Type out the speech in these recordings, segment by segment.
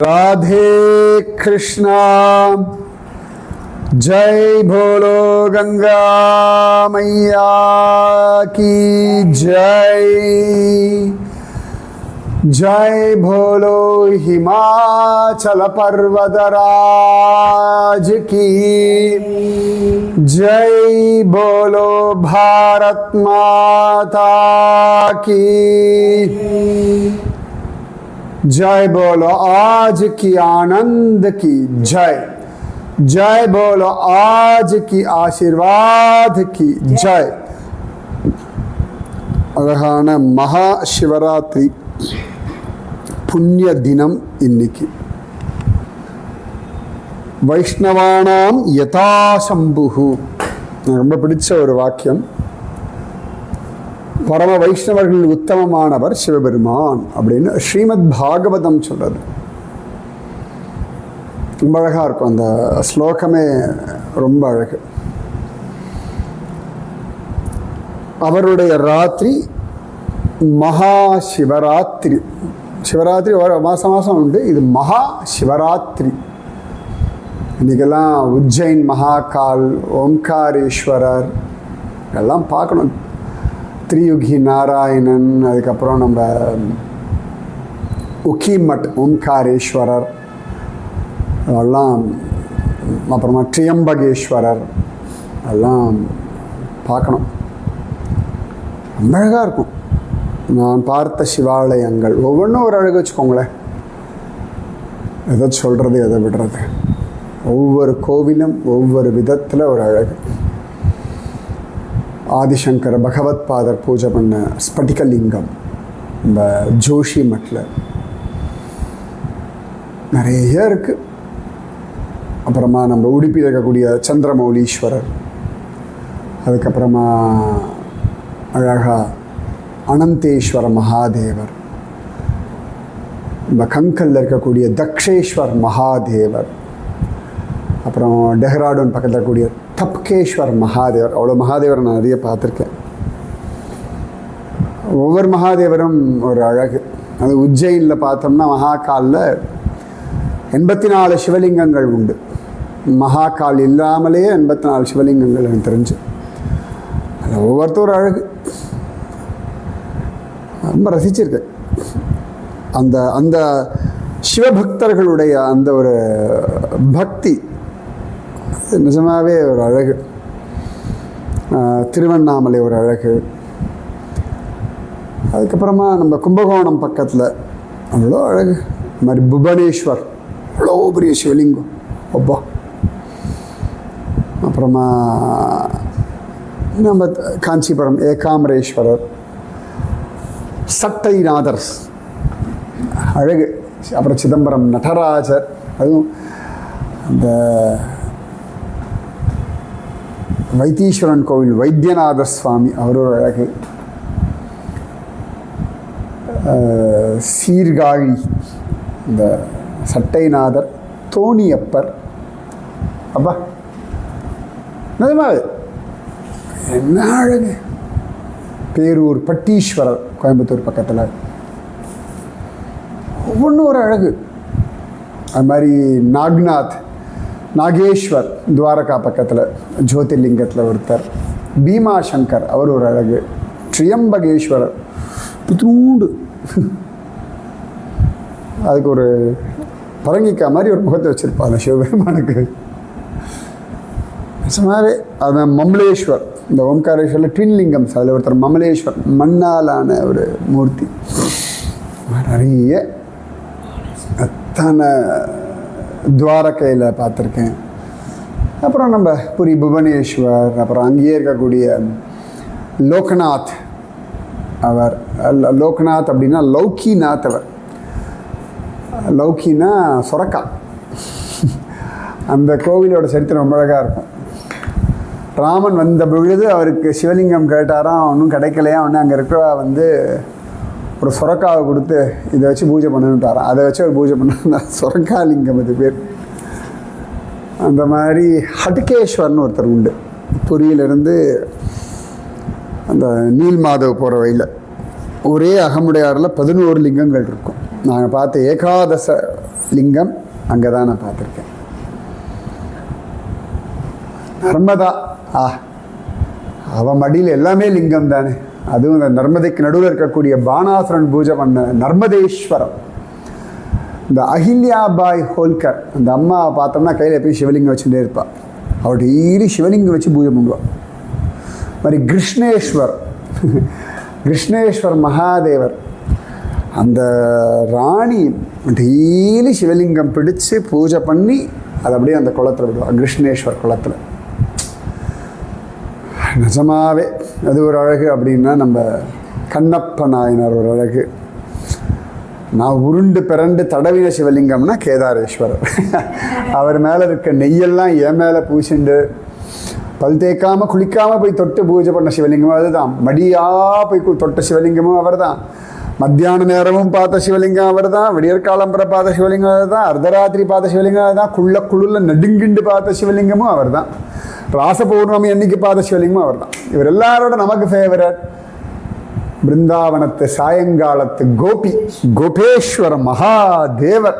राधे कृष्णा जय भोलो गंगा मैया की जय। जय भोलो हिमाचल पर्वतराज की जय। बोलो भारत माता की जय। बोलो आज की आनंद की जय। जय बोलो आज की आशीर्वाद की जय। அழகான மகா சிவராத்திரி புண்ணிய தினம் இன்னைக்கு. வைஷ்ணவானாம் யதாசம்புஹு, ரொம்ப பிடிச்ச ஒரு வாக்கியம். பரம வைஷ்ணவர்கள் உத்தமமானவர் சிவபெருமான் அப்படின்னு ஸ்ரீமத் பாகவதம் சொல்றது. ரொம்ப அழகா இருக்கும் அந்த ஸ்லோகமே, ரொம்ப அழகு. அவருடைய ராத்திரி மகா சிவராத்திரி. சிவராத்திரி மாதம் மாதம் உண்டு, இது மகா சிவராத்திரி. இன்றைக்கெல்லாம் உஜ்ஜைன் மகாகால், ஓம்காரேஸ்வரர் எல்லாம் பார்க்கணும். திரியுகி நாராயணன், அதுக்கப்புறம் நம்ம உக்கிமட் ஓம்காரேஸ்வரர் எல்லாம், அப்புறமா ட்ரியம்பகேஸ்வரர் எல்லாம் பார்க்கணும். ரொம்ப அழகாக இருக்கும். நான் பார்த்த சிவாலயங்கள் ஒவ்வொன்றும் ஒரு அழகு வச்சுக்கோங்களேன். எதை சொல்கிறது எதை விடுறது, ஒவ்வொரு கோவிலும் ஒவ்வொரு விதத்தில் ஒரு அழகு. ஆதிசங்கர பகவத் பாதர் பூஜை பண்ண ஸ்பட்டிகலிங்கம் இந்த ஜோஷி மட்டில் நிறைய இருக்குது. அப்புறமா நம்ம உடுப்பியில் இருக்கக்கூடிய சந்திரமௌலீஸ்வரர், அதுக்கப்புறமா அழகா அனந்தேஸ்வர மகாதேவர், நம்ம கங்கல்ல இருக்கக்கூடிய தக்ஷேஸ்வர் மகாதேவர், அப்புறம் டெஹ்ராடூன் பக்கத்தில் இருக்கக்கூடிய தப்கேஸ்வர் மகாதேவர். அவ்வளோ மகாதேவரை நான் நிறைய பார்த்துருக்கேன். ஒவ்வொரு மகாதேவரும் ஒரு அழகு. அது உஜ்ஜைனில் பார்த்தோம்னா மகாகாலில் 84 சிவலிங்கங்கள் உண்டு. மகாகால் இல்லாமலே 84 சிவலிங்கங்கள் எனக்கு தெரிஞ்சு. அது ஒவ்வொருத்தரும் அழகு. ரொம்ப ரசிச்சிருக்கேன் அந்த அந்த சிவபக்தர்களுடைய அந்த ஒரு பக்தி. நிஜமாகவே ஒரு அழகு. திருவண்ணாமலை ஒரு அழகு. அதுக்கப்புறமா நம்ம கும்பகோணம் பக்கத்தில் அவ்வளோ அழகு. இது மாதிரி புவனேஸ்வர் அவ்வளோ பெரிய சிவலிங்கம் அப்பா. அப்புறமா நம்ம காஞ்சிபுரம் ஏகாம்பரேஸ்வரர், சட்டைநாதர் அழகு. அப்புறம் சிதம்பரம் நடராஜர், அதுவும் அந்த வைத்தீஸ்வரன் கோவில் வைத்தியநாத சுவாமி அவரோட அழகு. சீர்காழி இந்த சட்டைநாதர், தோணியப்பர் அப்பா நிஜமாவே என்ன அழகு. பேரூர் பட்டீஸ்வரர் கோயம்புத்தூர் பக்கத்தில் ஒவ்வொன்றும் ஒரு அழகு. அது மாதிரி நாக்நாத், நாகேஸ்வர் துவாரகா பக்கத்தில் ஜோதிர்லிங்கத்தில் ஒருத்தர். பீமா சங்கர் அவர் ஒரு அழகு. ட்ரியம்பகேஸ்வரர் புத்தூண்டு, அதுக்கு ஒரு பரங்கிக்கா மாதிரி ஒரு முகத்தை வச்சுருப்பாங்க சிவபெருமானுக்கு. நிஜமாவே அது மமலேஸ்வர், இந்த ஓம்காரேஸ்வரில் ட்வின் லிங்கம்ஸ், அதில் ஒருத்தர் மமலேஸ்வர், மண்ணாலான ஒரு மூர்த்தி. நிறைய அத்தனை துவாரகையில் பார்த்துருக்கேன். அப்புறம் நம்ம புரி புவனேஸ்வர், அப்புறம் அங்கேயே இருக்கக்கூடிய லோகநாத். அவர் லோகநாத் அப்படின்னா லௌகிநாத். அவர் லௌகினா சொரக்கா. அந்த கோவிலோட சரித்திரம் ரொம்ப அழகாக இருக்கும். ராமன் வந்த பொழுது அவருக்கு சிவலிங்கம் கேட்டாராம், ஒன்றும் கிடைக்கலையா. ஒன்று அங்கே இருக்கிற ஒரு சொரக்காவை கொடுத்து இதை வச்சு பூஜை பண்ணுட்டாராம். அதை வச்சு அவர் பூஜை பண்ண சொரக்காலிங்கம் இது பேர். அந்த மாதிரி ஹட்கேஸ்வர்னு ஒருத்தர் உண்டு. புரியிலிருந்து அந்த நீல்மாதவ் போகிற வழியில் ஒரே அகமுடையாரில் 11 லிங்கங்கள் இருக்கும். நாங்கள் பார்த்த ஏகாதச லிங்கம் அங்கே தான் நான் பார்த்துருக்கேன். நர்மதா, அவன் மடியில் எல்லாமே லிங்கம் தானே. அதுவும் இந்த நர்மதைக்கு நடுவில் இருக்கக்கூடிய பானாசுரன் பூஜை பண்ண நர்மதேஸ்வரம். இந்த அஹில்யாபாய் ஹோல்கர் அந்த அம்மா பார்த்தோம்னா கையில் எப்பயும் சிவலிங்கம் வச்சுட்டே இருப்பாள். அவள் டெய்லி சிவலிங்கம் வச்சு பூஜை பண்ணுவாள். மாதிரி கிருஷ்ணேஸ்வர் மகாதேவர் அந்த ராணி டெய்லி சிவலிங்கம் பிடிச்சு பூஜை பண்ணி அதை அப்படியே அந்த குளத்தில் விடுவாள், கிருஷ்ணேஸ்வர் குளத்தில். நிஜமாவே அது ஒரு அழகு. அப்படின்னா நம்ம கண்ணப்ப நாயனார் ஒரு அழகு. நான் உருண்டு பிறண்டு தடவின சிவலிங்கம்னா கேதாரேஸ்வரர். அவர் மேலே இருக்க நெய்யெல்லாம் என் மேலே பூசிண்டு பல் தேய்க்காமல் குளிக்காமல் போய் தொட்டு பூஜை பண்ண சிவலிங்கமும் அதுதான். மடியாக போய் தொட்ட சிவலிங்கமும் அவர் தான். மத்தியான நேரமும் பார்த்த சிவலிங்கம் அவர் தான். விடியற்காலம்புற பார்த்த சிவலிங்கம் அவர் தான். அர்த்தராத்திரி பார்த்த சிவலிங்கம் அவர் தான். குளில் நடுங்கிண்டு பார்த்த சிவலிங்கமும் அவர் தான். ராச பௌர்ணமி அன்னைக்கு பார்த்த சிவலிங்கமும் அவர் தான். இவர் எல்லாரோட நமக்கு ஃபேவரட் பிருந்தாவனத்து சாயங்காலத்து கோபேஸ்வர மகாதேவர்,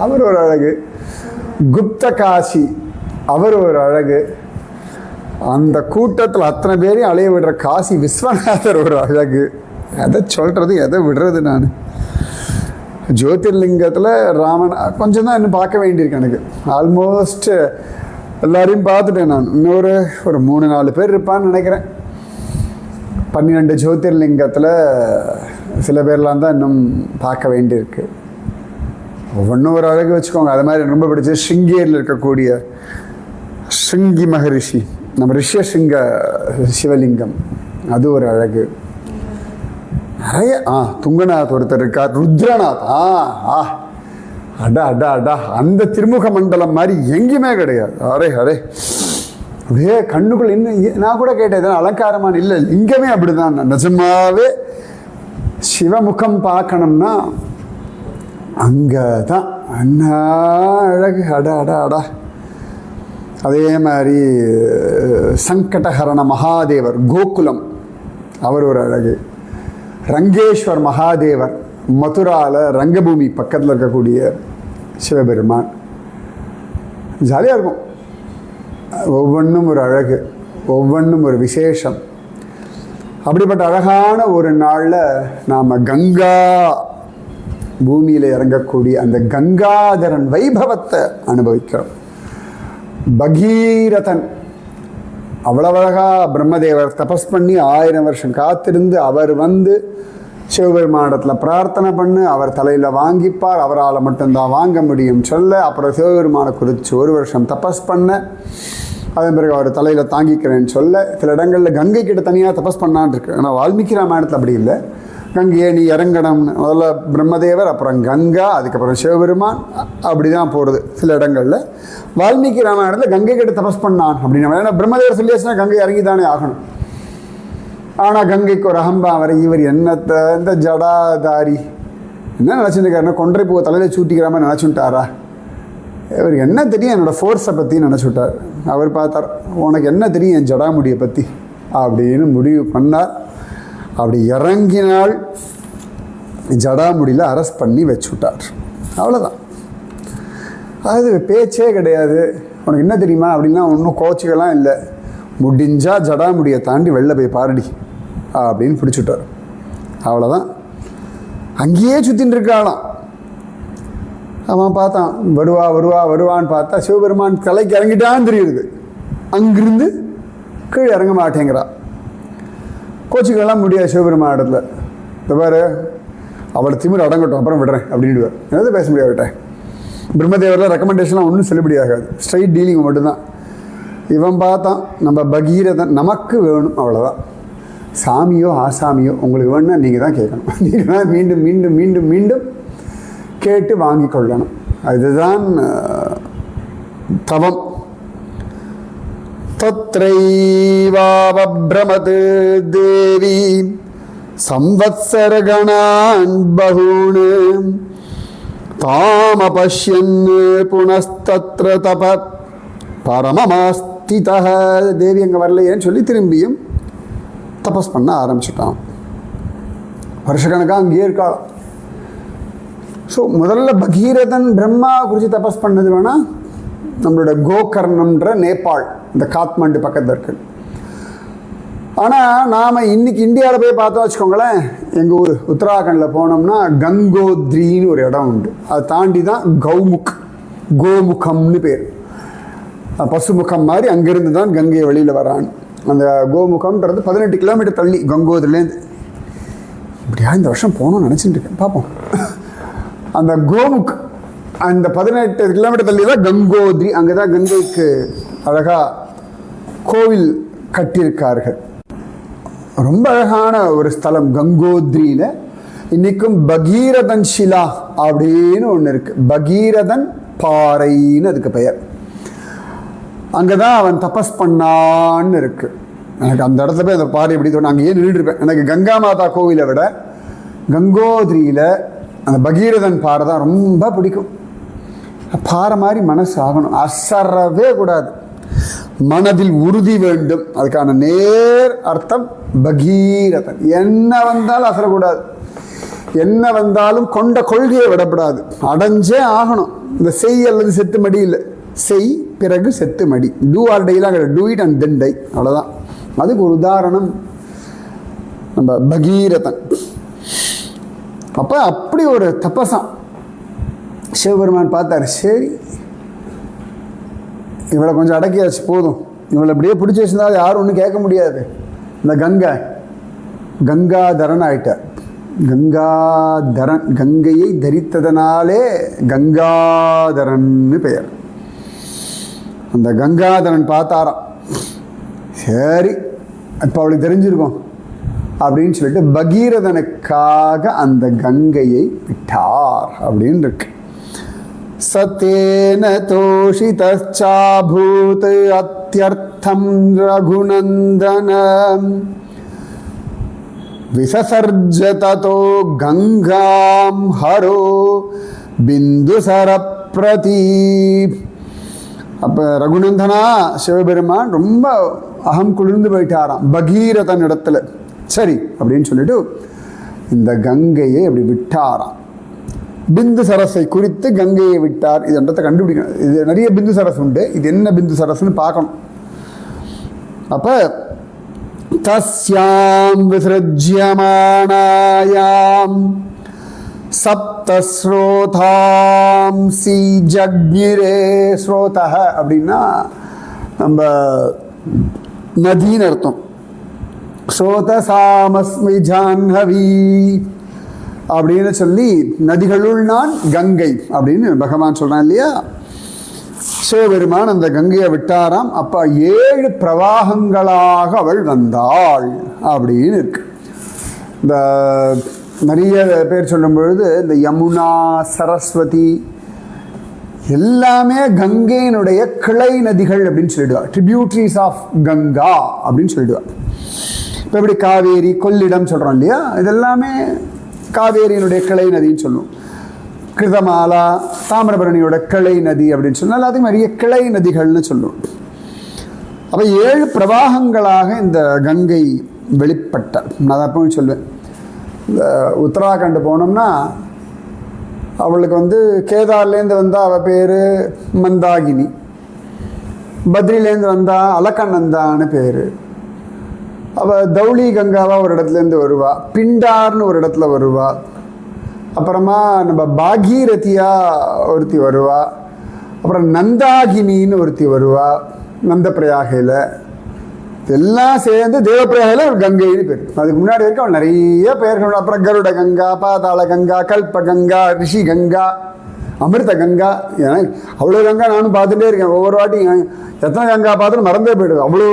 அவர் ஒரு அழகு. குப்த காசி, அவர் ஒரு அழகு. அந்த கூட்டத்தில் அத்தனை பேரையும் அலைய விடுற காசி விஸ்வநாதர் ஒரு அழகு. எதை சொல்கிறது எதை விடுறது? நான் ஜோதிர்லிங்கத்தில் ராமன் கொஞ்சம் தான் இன்னும் பார்க்க வேண்டியிருக்கு எனக்கு. ஆல்மோஸ்ட் எல்லாரையும் பார்த்துட்டேன் நான். இன்னொரு 3-4 பேர் இருப்பான்னு நினைக்கிறேன். 12 ஜோதிர்லிங்கத்தில் சில பேர்லாம் தான் இன்னும் பார்க்க வேண்டியிருக்கு. ஒவ்வொன்றும் ஒரு அழகு வச்சுக்கோங்க. அது மாதிரி ரொம்ப பிடிச்ச ஸ்ருங்கேரியில் இருக்கக்கூடிய ஸ்ருங்கி மகரிஷி, நம்ம ரிஷ்யசிங்க சிவலிங்கம், அது ஒரு அழகு. நிறைய துங்கநாத் ஒருத்தர் இருக்கார், ருத்ரநாத். அடா அந்த திருமுக மண்டலம் மாதிரி எங்கேயுமே கிடையாது. அரே அப்படியே கண்ணுக்குள்ள இன்னும் நான் கூட கேட்டேன் அலங்காரமான இல்லை, லிங்கமே அப்படிதான். நிஜமாவே சிவமுகம் பார்க்கணும்னா அங்கே தான் அண்ணா அழகு. அடா அதே மாதிரி சங்கடஹரண மகாதேவர் கோகுலம், அவர் ஒரு அழகு. ரங்கேஸ்வர் மகாதேவர் மதுராவில் ரங்கபூமி பக்கத்தில் இருக்கக்கூடிய சிவபெருமான். ஜாலியாக இருக்கும். ஒவ்வொன்றும் ஒரு அழகு, ஒவ்வொன்றும் ஒரு விசேஷம். அப்படிப்பட்ட அழகான ஒரு நாளில் நாம் கங்கா பூமியில் இறங்கக்கூடிய அந்த கங்காதரன் வைபவத்தை அனுபவிக்கிறோம். பகீரதன் அவ்வளவு அழகாக பிரம்மதேவர் தபஸ் பண்ணி 1000 வருஷம் காத்திருந்து அவர் வந்து சிவபெருமானிடத்தில் பிரார்த்தனை பண்ணு, அவர் தலையில் வாங்கிப்பார், அவரால் மட்டும்தான் வாங்க முடியும் சொல்ல. அப்புறம் சிவபெருமானை குறித்து 1 வருஷம் தபஸ் பண்ண, அதன் பிறகு அவர் தலையில் தாங்கிக்கிறேன்னு சொல்ல. சில இடங்களில் கங்கை கிட்ட தனியாக தபஸ் பண்ணான்னு இருக்கு. ஆனால் வால்மீகி ராமாயணத்தில் அப்படி இல்லை. கங்கையை நீ இறங்கணும்னு முதல்ல பிரம்மதேவர், அப்புறம் கங்கா, அதுக்கப்புறம் சிவபெருமான், அப்படி தான் போகிறது சில இடங்களில். வால்மீகி ராமாயணத்தில் கங்கை கிட்ட தபஸ் பண்ணான் அப்படின்னு. ஏன்னா பிரம்மதேவர் சொல்லியாச்சுன்னா கங்கை இறங்கி தானே ஆகணும். ஆனால் கங்கைக்கு ஒரு அகம்பா வரை இவர் என்னத்தை இந்த ஜடாதாரி என்ன நினச்சிருக்காருன்னா கொன்றை பூவை தலையில் சூட்டிக்கிற மாதிரி நினச்சுட்டாரா? இவர் என்ன தெரியும் என்னோடய ஃபோர்ஸை பற்றி நினச்சுட்டார். அவர் பார்த்தார், உனக்கு என்ன தெரியும் என் ஜடாமுடியை பற்றி அப்படின்னு முடிவு பண்ணார். அப்படி இறங்கினால் ஜடாமுடியில் அரெஸ்ட் பண்ணி வச்சுட்டார். அவ்வளோதான். அது பேச்சே கிடையாது. உனக்கு என்ன தெரியுமா அப்படின்னா ஒன்றும் கோச்சிக்கலாம் இல்லை. முடிஞ்சால் ஜடாமுடியை தாண்டி வெளில போய் பாருடி அப்படின்னு பிடிச்சுட்டார். அவ்வளோதான். அங்கேயே சுற்றின்னு இருக்காளாம். அவன் பார்த்தான், வருவான்னு பார்த்தா சிவபெருமான் தலைக்கு இறங்கிட்டான்னு தெரியுது. அங்கிருந்து கீழே இறங்க மாட்டேங்கிறா. கோச்சிக்கெல்லாம் முடியாது சிவபெருமான் இடத்துல. இந்த பாரு அவளை திமிர் அடங்கட்டும் அப்புறம் விடுறேன் அப்படின்டுவார். எதாவது பேச முடியாது விட்டேன். பிரம்மதேவரில் ரெக்கமெண்டேஷன்லாம் ஒன்றும் செல்லுபடி ஆகாது. ஸ்ட்ரைட் டீலிங் மட்டும்தான். இவன் பார்த்தான், நம்ம பகீரதன் நமக்கு வேணும், அவ்வளோதான். சாமியோ ஆசாமியோ உங்களுக்கு வேணும்னா நீங்கள் தான் கேட்கணும். நீங்கள் தான் மீண்டும் மீண்டும் மீண்டும் மீண்டும் கேட்டு வாங்கி கொள்ளணும். அதுதான் தவம். தத்ரைவாவப்ரமத் தேவி சம்வத்சரகணான் பகூன் தாமபஷ்யன் புனஸ்தத்ர தப பரமமாஸ்திதஹ. தேவி அங்கே வரலையேன்னு சொல்லி திரும்பியும் தபஸ் பண்ண ஆரம்பிச்சுட்டான். வருஷக்கணக்காக அங்கேயே இருக்காளாம். ஸோ முதல்ல பகீரதன் பிரம்மா குறித்து தபஸ் பண்ணது வேணால் நம்மளோட கோகர்ணம்ன்ற நேபாள், இந்த காத்மண்டு பக்கத்தில் இருக்கு. ஆனால் நாம் இன்னைக்கு இந்தியாவில் போய் பார்த்தோம் வச்சுக்கோங்களேன், எங்கள் ஊர் உத்தராகண்டில் போனோம்னா கங்கோத்ரின்னு ஒரு இடம் உண்டு. அதை தாண்டி தான் கோமுகம்னு பேர். பசுமுகம் மாதிரி அங்கேருந்து தான் கங்கை வெளியில் வரான்னு. அந்த கோமுகம்ன்றது 18 கிலோமீட்டர் தள்ளி கங்கோத்ரிலேருந்து. இப்படியா இந்த வருஷம் போகணும்னு நினச்சிட்டு இருக்கேன், பார்ப்போம். அந்த கோமுக் அந்த 18 கிலோமீட்டர் தள்ளி தான் கங்கோத்ரி. அங்கே தான் கங்கைக்கு அழகாக கோவில் கட்டியிருக்கார்கள். ரொம்ப அழகான ஒரு ஸ்தலம் கங்கோத்ரியில். இன்றைக்கும் பகீரதன் ஷிலா அப்படின்னு ஒன்று இருக்குது. பகீரதன் பாறைன்னு அதுக்கு பெயர். அங்கே தான் அவன் தபஸ் பண்ணான்னு இருக்கு. எனக்கு அந்த இடத்துல போய் அந்த பாறை எப்படி தோணும், அங்கேயே நின்றுருப்பேன். எனக்கு கங்கா மாதா கோவிலை விட கங்கோத்ரியில் அந்த பகீரதன் பாறை தான் ரொம்ப பிடிக்கும். பாறை மாதிரி மனசு ஆகணும், அசரவே கூடாது, மனதில் உறுதி வேண்டும். அதுக்கான நேர் அர்த்தம் பகீரதன். என்ன வந்தாலும் அசரக்கூடாது, என்ன வந்தாலும் கொண்ட கொள்கையை விடப்படாது, அடைஞ்சே ஆகணும். இந்த செய் அல்லது செத்து மடி இல்லை, செய் பிறகு செத்து மடி. டூ ஆர் டைலாம் கிடையாது, do it and then die, அவ்வளோதான். அதுக்கு ஒரு உதாரணம் நம்ம பகீரதன். அப்போ அப்படி ஒரு தபசம் சிவபெருமான் பார்த்தாரு. சரி, இவளை கொஞ்சம் அடக்கியாச்சு போதும், இவளை இப்படியே பிடிச்சி வச்சிருந்தாலும் யாரும் ஒன்றும் கேட்க முடியாது. இந்த கங்காதரன் ஆயிட்டார். கங்காதரன், கங்கையை தரித்ததனாலே கங்காதரன்னு பெயர். அந்த கங்காதரன் பார்த்தாராம். சரி, இப்போ அவளுக்கு தெரிஞ்சிருக்கும் அப்படின்னு சொல்லிட்டு பகீரதனுக்காக அந்த கங்கையை விட்டார் அப்படின்னு இருக்கு. சத்தேன தோஷிதாபூத் அத்யர்த்தம் ரகுநந்தனம் விசசர்ஜ ததோ கங்காம் ஹரோ பிந்துசர பிரதி. அப்போ ரகுநந்தனா சிவபெருமான் ரொம்ப அகம் குளிர்ந்து போயிட்டாராம் பகீரதன் இடத்துல. சரி அப்படின்னு சொல்லிட்டு இந்த கங்கையை அப்படி விட்டாராம். பிந்து சரஸை குறித்து கங்கையை விட்டார். இது இடத்தை கண்டுபிடிக்கணும். இது நிறைய பிந்து சரஸ் உண்டு, இது என்ன பிந்து சரஸ்ன்னு பார்க்கணும். அப்போ தஸ்யாம் விசிருஜ்யமானாயாம் சப்தஸ்ரோதாம் சி ஜக்ஞிரே. ஸ்ரோதஹ அப்படின்னா நம்ம நதின்னு அர்த்தம். ஸ்ரோதசாமஸ்மி ஜான்ஹவி அப்படின்னு சொல்லி நதிகளுள் நான் கங்கை அப்படின்னு பகவான் சொல்கிறான் இல்லையா. சிவபெருமான் அந்த கங்கையை விட்டாராம். அப்போ 7 பிரவாகங்களாக அவள் வந்தாள் அப்படின்னு இருக்கு. இந்த நிறைய பேர் சொல்லும் பொழுது இந்த யமுனா, சரஸ்வதி எல்லாமே கங்கையினுடைய கிளை நதிகள் அப்படின்னு சொல்லிடுவார். ட்ரிபியூட்ரிஸ் ஆஃப் கங்கா அப்படின்னு சொல்லிடுவார். இப்போ எப்படி காவேரி, கொள்ளிடம் சொல்கிறோம் இல்லையா, இதெல்லாமே காவேரியினுடைய கிளை நதின்னு சொல்லுவோம். கிருதமாலா, தாமிரபரணியோட கிளை நதி அப்படின்னு சொன்னால் எல்லாத்தையும் நிறைய கிளை நதிகள்னு சொல்லுவோம். அப்போ 7 பிரவாகங்களாக இந்த கங்கை வெளிப்பட்டார். நான் அப்பவும் சொல்லுவேன், இந்த உத்தராகண்ட் போனோம்னா அவளுக்கு கேதார்லேருந்து வந்தால் அவள் பேர் மந்தாகினி, பத்ரிலேருந்து வந்தால் அலக்கநந்தான்னு பேர். அவள் தௌளி கங்காவா ஒரு இடத்துலேருந்து வருவா, பிண்டார்னு ஒரு இடத்துல வருவா, அப்புறமா நம்ம பாகீரதியா ஒருத்தி வருவா, அப்புறம் நந்தாகினின்னு ஒருத்தி வருவா நந்தப்பிரயாகையில். எல்லாம் சேர்ந்து தேவப்பிரயாகையில் ஒரு கங்கைன்னு பேர். அதுக்கு முன்னாடி வரைக்கும் அவள் நிறைய பெயர்கள். அப்புறம் கருட கங்கா, பாதாள கங்கா, கல்ப கங்கா, ரிஷி கங்கா, அமிர்த கங்கா. ஏன்னா அவ்வளோ கங்கா நானும் பார்த்துட்டே இருக்கேன். ஒவ்வொரு வாட்டியும் எத்தனை கங்கா பார்த்துட்டு மறந்தே போயிடுது. அவ்வளோ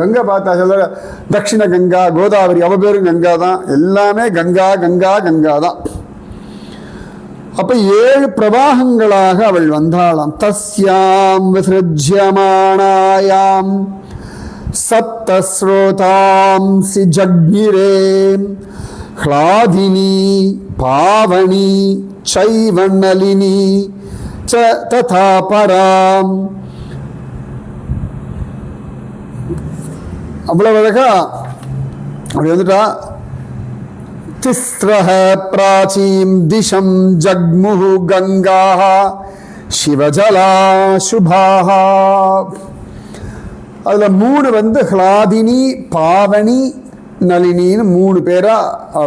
கங்கை பார்த்தா சொல்ல தட்சிண கங்கா, கோதாவரி, அவ பேரும் கங்கா தான். எல்லாமே கங்கா கங்கா கங்கா தான். அப்போ 7 பிரவாகங்களாக அவள் வந்தாளாம். தஸ்யாம் விசிருஜ்யமானாயாம் சப்தஸ்ரோதாம் சி ஜக்ஞிரே ஹ்லாதினி பாவனி சைவநலினி ச ததா பராம். அவ்வளவு அழகா அப்படி வந்துட்டா. திஸ்ரஹ பிராச்சீம் திசம் ஜக்முஹு கங்காஹ சிவஜலா சுபாஹ. அதில் 3 ஹ்லாதினி, பாவனி, நளினின்னு 3 பேரா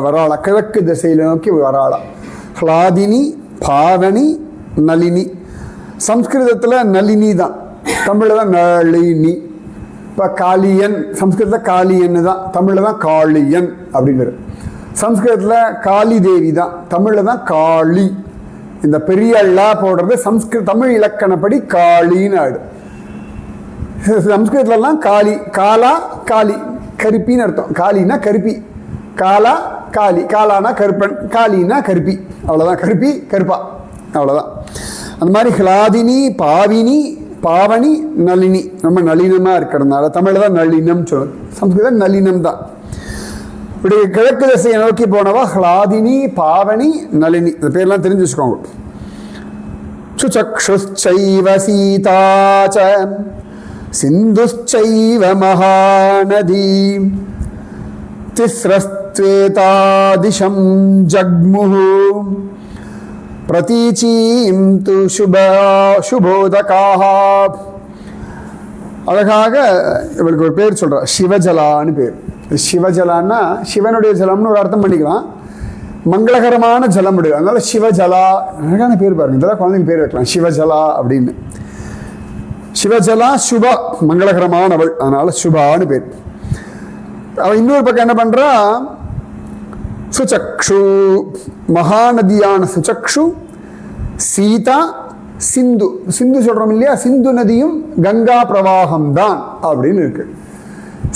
வராளா. கிழக்கு திசையில் நோக்கி வராளா. ஹ்லாதினி, பாவனி, நளினி. சம்ஸ்கிருதத்தில் நளினி தான், தமிழில் தான் நளினி. இப்போ காளியன் சம்ஸ்கிருதத்தில் காளியன்னு தான், தமிழில் தான் காளியன் அப்படிங்கிறது. சம்ஸ்கிருதத்தில் காளி தேவி தான், தமிழில் தான் காளி. இந்த பெரிய அல்லா போடுறது தமிழ் இலக்கணப்படி காளின்னு ஆயிடும். சம்ஸ்கிருதத்துலலாம் காளி, காலா காளி, கருப்பின்னு அர்த்தம். காளின்னா கருப்பி, காலா காளி, காலானா கருப்பன், காளின்னா கருப்பி, அவ்வளோதான். கருப்பி கருப்பா, அவ்வளோதான். அந்த மாதிரி ஹ்லாதினி, பாவினி, பாவனி, நளினி ரொம்ப நளினமாக இருக்கிறதுனால தமிழில் தான் நளினம் சொல்லணும், சம்ஸ்கிருதம் நளினம் தான். இப்படி கிழக்கு திசையை நோக்கி போனவா ஹ்லாதினி, பாவனி, நளினி. இந்த பேர்லாம் தெரிஞ்சு வச்சுக்கோங்க. சுசக்ஷுச்சைவ சீதாச்ச சிந்துச்சைவ மகாநதி திஸ்ரஸ்த்வேதாதிஷம் ஜக்முஹு பிரதீச்சீம் து சுபோதகாஹ. அழகாக இவளுக்கு ஒரு பேர் சொல்கிறா, சிவஜலான்னு பேர். சிவஜலான்னா சிவனுடைய ஜலம்னு ஒரு அர்த்தம் பண்ணிக்கலாம், மங்களகரமான ஜலம் விடு, அதனால சிவஜலா. அழகான பேர் பாருங்க, இதெல்லாம் குழந்தைங்க பேர் வைக்கலாம், சிவஜலா அப்படின்னு. சிவஜலா சுபா, மங்களகரமானவள், அதனால சுபான்னு பேர். அவள் இன்னொரு பக்கம் என்ன பண்றா, சுசக்ஷு, மகாநதியான சுசக்ஷு, சீதா, சிந்து. சிந்து சொல்றோம் இல்லையா, சிந்து நதியும் கங்கா பிரவாகம் தான் அப்படின்னு இருக்கு.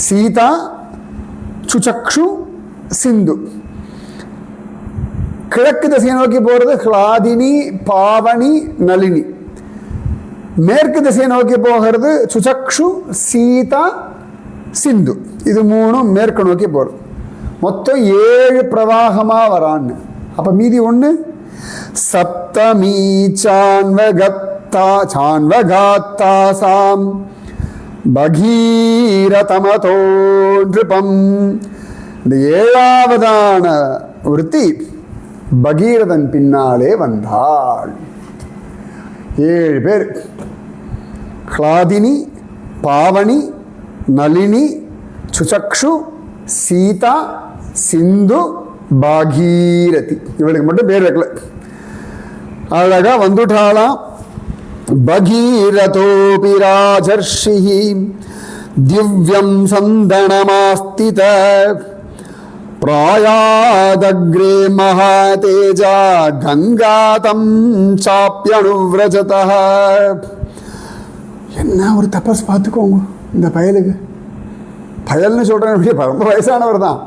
சீதா, சுசக்ஷு, சிந்து. கிழக்கு திசையை நோக்கி போறது ஹ்லாதினி, பாவனி, நளினி. மேற்கு திசையை நோக்கி போகிறது சுசக்ஷு, சீதா, சிந்து. இது 3 மேற்கு நோக்கி போகிறது. மொத்தம் 7 பிரவாகமாக வரான்னு. அப்போ மீதி 1 சப்தமீ சான்வகாத்தாசாம் பகீரதமதோ நிருபம். இந்த 7ஆவதான ஒருத்தி பகீரதன் பின்னாலே வந்தாள். 7 பேர், ஹ்லாதினி, பாவனி, நளினி, சுசக்ஷு, சீதா, சிந்து, பாகீரதி. இவளுக்கு மட்டும் பேர் வைக்கல, அழகா வந்துட்டாளாம். பகீரதோபி ராஜர்ஷி திவ்யம் சந்தனமாஸ்தித பிராயாதக்ரே மகாதேஜா கங்காதம் சாப்யனுவ்ரஜதः. என்ன ஒரு தபஸ் பார்த்துக்கோங்க இந்த பயலுக்கு. பயல்னு சொல்கிறேன், ரொம்ப வயசானவர் தான்,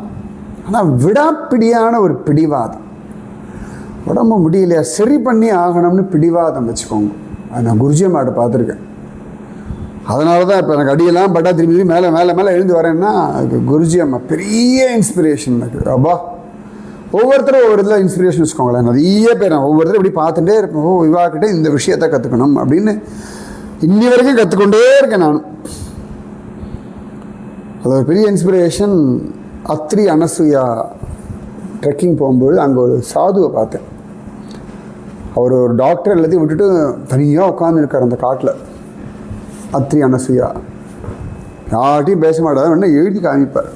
ஆனால் விடாப்பிடியான ஒரு பிடிவாதம். உடம்பு முடியலையா சரி பண்ணி ஆகணும்னு பிடிவாதம் வச்சுக்கோங்க. அது நான் குருஜி அம்மாட்ட பார்த்துருக்கேன். அதனால தான் இப்போ எனக்கு அடியெல்லாம் பட்டா திரும்பி மேலே மேலே மேலே எழுந்து வரேன்னா அதுக்கு குருஜி அம்மா பெரிய இன்ஸ்பிரேஷன் எனக்கு. அப்பா ஒவ்வொருத்தரும் ஒவ்வொரு இதில் இன்ஸ்பிரேஷன் வச்சுக்கோங்களேன். நிறைய பேர் நான் ஒவ்வொருத்தரும் இப்படி பார்த்துட்டே இருப்பேன். இவாக்கிட்ட இந்த விஷயத்தை கற்றுக்கணும் அப்படின்னு இன்னி வரைக்கும் கற்றுக்கொண்டே இருக்கேன் நான். அது ஒரு பெரிய இன்ஸ்பிரேஷன். அத்ரி அனசூயா ட்ரெக்கிங் போகும்போது அங்கே ஒரு சாதுவை பார்த்தேன். அவர் ஒரு டாக்டர் எல்லாத்தையும் விட்டுட்டு தனியாக உட்காந்துருக்கார் அந்த காட்டில். அத்ரி அனசூயா யார்ட்டையும் பேச மாட்டார், என்ன எழுதி காமிப்பார்.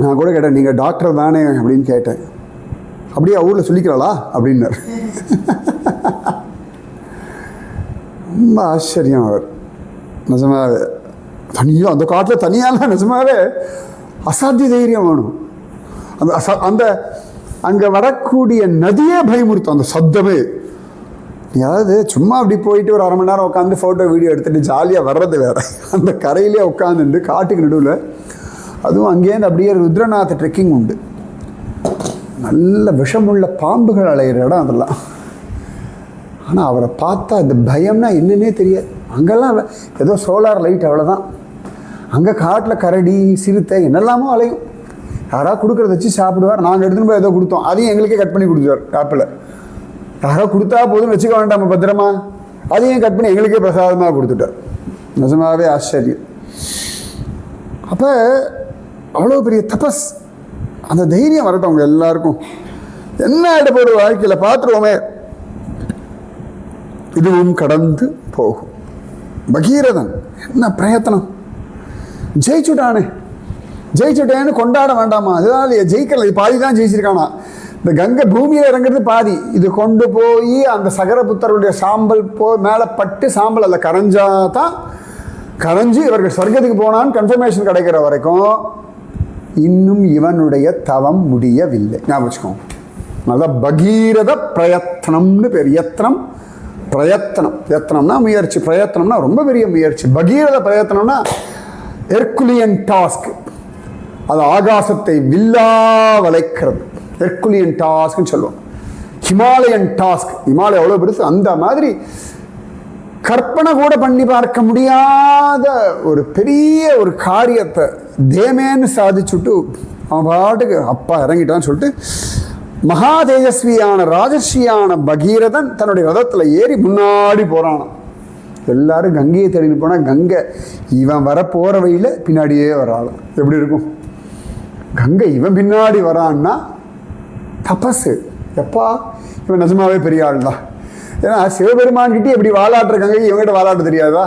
நான் கூட கேட்டேன், நீங்கள் டாக்டர் தானே அப்படின்னு கேட்டேன். அப்படியே ஊரில் சொல்லிக்கிறாளா அப்படின்னார். ரொம்ப ஆச்சரியம் அவர். நிஜமாவே தனியாக அந்த காட்டில் தனியாலாம் நிஜமாவே அசாத்திய தைரியம் வேணும். அந்த அந்த அங்கே வரக்கூடிய நதியே பயமுறுத்தும் அந்த சப்தமே. அதாவது சும்மா அப்படி போயிட்டு ஒரு 1/2 மணி நேரம் உட்காந்து ஃபோட்டோ வீடியோ எடுத்துகிட்டு ஜாலியாக வர்றது வேறு. அந்த கரையிலே உட்காந்துட்டு காட்டுக்கு நடுவில், அதுவும் அங்கேருந்து அப்படியே ருத்ரநாத் ட்ரெக்கிங் உண்டு. நல்ல விஷமுள்ள பாம்புகள் அலையிற இடம் அதெல்லாம். ஆனால் அவரை பார்த்தா அந்த பயம்னா என்னன்னே தெரியாது. அங்கெல்லாம் ஏதோ சோலார் லைட் அவ்வளோதான். அங்கே காட்டில் கரடி, சிறுத்தை என்னெல்லாமோ அலையும். யாராவது கொடுக்குறத வச்சு சாப்பிடுவார். நாங்கள் எடுத்துன்னு போய் ஏதோ கொடுத்தோம், அதையும் எங்களுக்கே கட் பண்ணி கொடுத்துருவார். ஆப்பில் யாராவது கொடுத்தா போதும் வச்சுக்க வேண்டாம் பத்திரமா, அதையும் கட் பண்ணி எங்களுக்கே பிரசாதமாக கொடுத்துட்டார். நிஜமாகவே ஆச்சரியம். அப்போ அவ்வளோ பெரிய தபஸ். அந்த தைரியம் வரட்டும் அவங்க எல்லாருக்கும். என்ன ஆகிட போகிற வாழ்க்கையில் பார்த்துருவோமே, இதுவும் கடந்து போகும். பகீரதன் என்ன பிரயத்தனம், ஜெயிச்சுட்டேன்னு கொண்டாட வேண்டாமா? அதனால ஜெயிக்கல, இது பாதி தான் ஜெயிச்சிருக்கானா. இந்த கங்கை பூமியில் இறங்குறது பாதி, இது கொண்டு போய் அந்த சகரபுத்தருடைய சாம்பல் மேலே பட்டு சாம்பல் அதில் கரைஞ்சாதான், கரைஞ்சி இவர்கள் சொர்க்கத்துக்கு போனான்னு கன்ஃபர்மேஷன் கிடைக்கிற வரைக்கும் இன்னும் இவனுடைய தவம் முடியவில்லை. ஞாபகம் வச்சுக்கோங்க. அதான் பகீரத பிரயத்னம்னு பேர். பிரயத்தனம்னா முயற்சி, பிரயத்தனம்னா ரொம்ப பெரிய முயற்சி. பகீரத பிரயத்தனம்னா ஹெர்குலியன் டாஸ்க், அது ஆகாசத்தை வில்லா வளைக்கிறது. ஹெர்குலியன் டாஸ்க்னு சொல்லுவோம். ஹிமாலயன் டாஸ்க், ஹிமாலயம் எவ்வளோ பெருசு, அந்த மாதிரி கற்பனை கூட பண்ணி பார்க்க முடியாத ஒரு பெரிய ஒரு காரியத்தை தேமேன்னு சாதிச்சுட்டு அவன் பாட்டுக்கு அப்பா இறங்கிட்டான்னு சொல்லிட்டு மகா தேஜஸ்வியான ராஜஸ்வியான பகீரதன் தன்னுடைய ரதத்தில் ஏறி முன்னாடி போகிறான். எல்லாரும் கங்கையை தேடின்னு போனால் கங்கை இவன் வர போகிற வழியில் பின்னாடியே வராளாம். எப்படி இருக்கும்? கங்கை இவன் பின்னாடி வரான்னா தபஸு. எப்பா இவன் நிஜமாவே பெரிய ஆள் தான். ஏன்னா சிவபெருமான்கிட்டே எப்படி வாலாட்டுற கங்கை இவங்ககிட்ட வாலாட்ட தெரியாதா?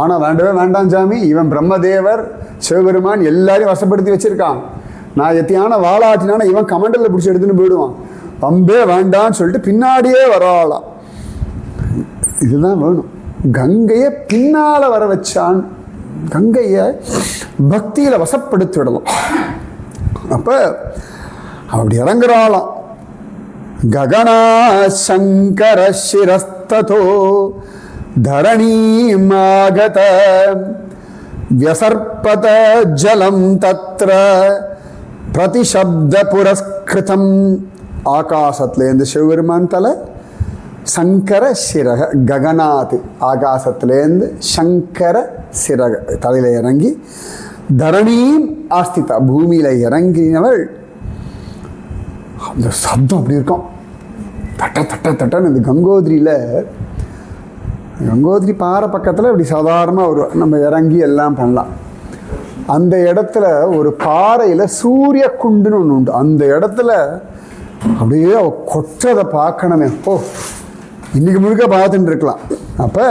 ஆனால் வேண்டவே வேண்டாம் சாமி, இவன் பிரம்மதேவர் சிவபெருமான் எல்லாரையும் வசப்படுத்தி வச்சிருக்கான். நான் எத்தியான வாலாட்டினான இவன் கமண்டலில் பிடிச்சி எடுத்துன்னு போயிடுவான். பம்பே வேண்டான்னு சொல்லிட்டு பின்னாடியே வராளாம். இதுதான் வேணும். கங்கையை பின்னால் வர வச்சான். கங்கையை பக்தியில் வசப்படுத்தி விடலாம். அப்போ அப்படி இறங்குறாளாம். ககனா சங்கர சிரஸ்ததோ தரணீமாகத வியசர்பத ஜலம் தத்ர பிரதிசப்த புரஸ்கிருதம். ஆகாசத்துலேருந்து சிவபெருமான் தலை, சங்கர சிரக ககனாத், ஆகாசத்துலேருந்து சங்கர சிரக தலையில் இறங்கி தரணீம் ஆஸ்திதா, பூமியில் இறங்கினவள். அந்த சப்தம் அப்படி இருக்கும், தட்ட தட்ட தட்டன்னு. இந்த கங்கோதிரி பாறை பக்கத்தில் இப்படி சாதாரணமாக ஒரு நம்ம இறங்கி எல்லாம் பண்ணலாம். அந்த இடத்துல ஒரு பாறையில் சூரிய குண்டுன்னு ஒன்று உண்டு. அந்த இடத்துல அப்படியே கொற்றதை பார்க்கணுமே. இன்னைக்கு முழுக்க பார்த்துட்டு இருக்கலாம். அப்போ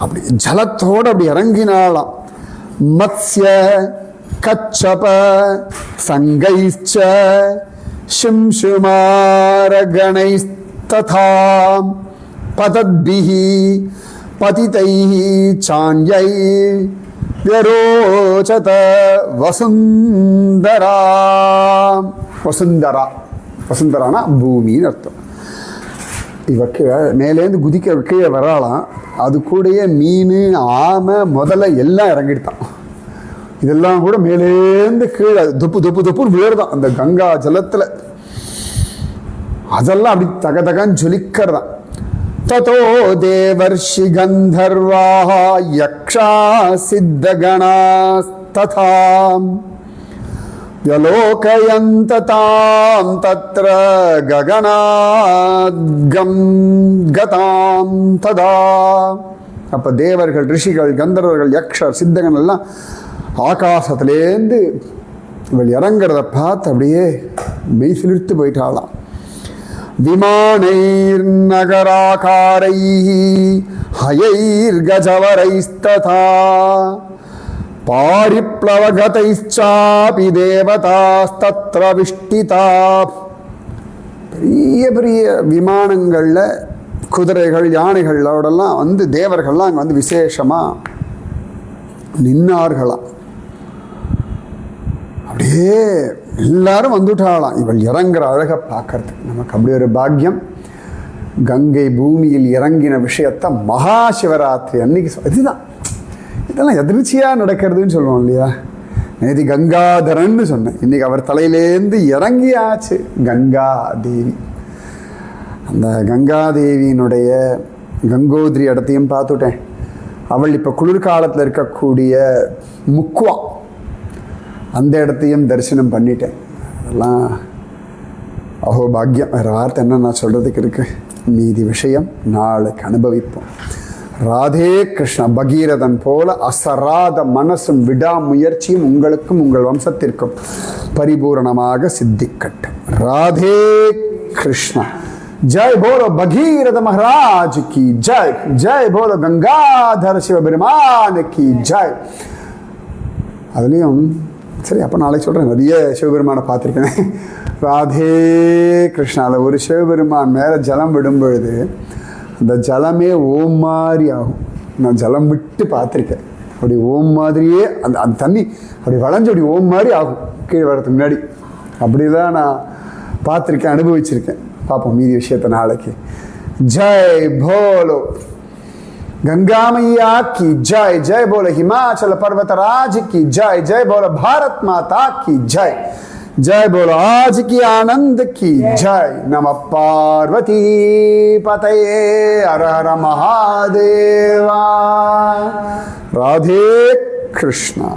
அப்படி ஜலத்தோடு அப்படி இறங்கினாலாம். மத்ஸ்ய கச்சப சங்கைச்ச சிம்சுமாரகணைஸ்ததாம் பதத்பிஹி பதிதைஹி சாண்யை விரோச்சத வசுந்தரா. வசுந்தரானா பூமின்னு அர்த்தம். இவக்கு மேலேருந்து குதிக்க கீழே வராலாம். அது கூடயே மீன், ஆமை, முதல்ல எல்லாம் இறங்கிட்டான். இதெல்லாம் கூட மேலேருந்து கீழே தொப்பு தொப்பு தொப்புன்னு விழுறதான் அந்த கங்கா ஜலத்தில். அதெல்லாம் அப்படி தகதகன்னு ஜொலிக்கிறதான். ததோ தேவர்ஷி கந்தர்வாஹ யக்ஷா சித்தகணாஸ்ததாம் யலோகயந்ததாம் தத்ர ககனாத்கம் கதாம் ததா. அப்போ தேவர்கள், ரிஷிகள், கந்தர்வர்கள், யக்ஷர், சித்தகன் எல்லாம் ஆகாசத்துலேருந்து இவள் இறங்கிறத பார்த்து அப்படியே மெய் சிலிர்த்து போயிட்டாளாம். விமானைர் நகராகாரைஹி ஹயைர் கஜவரைஸ்ததா பாரிப்ளவகதைச்சாபி தேவதாஸ்தத்ர விஷ்டிதா. பெரிய பெரிய விமானங்களில் குதிரைகள், யானைகளோடெல்லாம் வந்து தேவர்கள்லாம் அங்கே வந்து விசேஷமாக நின்னார்களாம். அப்படியே எல்லாரும் வந்துட்டாளாம் இவள் இறங்குற அழகை பார்க்கறதுக்கு. நமக்கு அப்படி ஒரு பாக்கியம். கங்கை பூமியில் இறங்கின விஷயத்தை மகா சிவராத்திரி அன்னைக்கு இதுதான். இதெல்லாம் எதிர்ச்சியாக நடக்கிறதுன்னு சொல்லுவோம் இல்லையா? நேதி கங்காதரன்னு சொன்னேன், இன்னைக்கு அவர் தலையிலேருந்து இறங்கியாச்சு கங்கா தேவி. அந்த கங்காதேவியினுடைய கங்கோத்ரி இடத்தையும் பார்த்துட்டேன். அவள் இப்போ குளிர்காலத்தில் இருக்கக்கூடிய முக்குவா, அந்த இடத்தையும் தரிசனம் பண்ணிட்டேன். அதெல்லாம் அஹோ பாக்கியம். வேறு வார்த்தை என்ன நான் சொல்கிறதுக்கு இருக்கு. மீதி விஷயம் நாளைக்கு அனுபவிப்போம். ராதே கிருஷ்ணா. பகீரதன் போல அசராத மனசும் விடாமுயற்சியும் உங்களுக்கும் உங்கள் வம்சத்திற்கும் பரிபூரணமாக சித்திக்கட்டும். ராதே கிருஷ்ணா. ஜெய் போலோ பகீரத மகாராஜ் கி ஜெய். ஜெய் போலோ கங்காதர சிவபெருமான் கி ஜெய். அதுலேயும் சரி, அப்போ நாளைக்கு சொல்கிறேன். நிறைய சிவபெருமானை பார்த்துருக்கேன். ராதே கிருஷ்ணாவில் ஒரு சிவபெருமான் மேலே ஜலம் விடும்பொழுது அந்த ஜலமே ஓம் மாதிரி ஆகும். நான் ஜலம் விட்டு பார்த்துருக்கேன். அப்படி ஓம் மாதிரியே அந்த அந்த தண்ணி அப்படி வளைஞ்சு அப்படி ஓம் மாதிரி ஆகும் கீழே வரதுக்கு முன்னாடி. அப்படிலாம் நான் பார்த்துருக்கேன், அனுபவிச்சிருக்கேன். பார்ப்போம் மீதி விஷயத்தை நாளைக்கு. ஜெய் போலோ गंगा मैया की जय. जय बोलो हिमाचल पर्वतराज की जय. जय बोलो भारत माता की जय. जय बोलो आज की आनंद की जय. नमः पार्वती पतये हर हर महादेवा. राधे कृष्णा.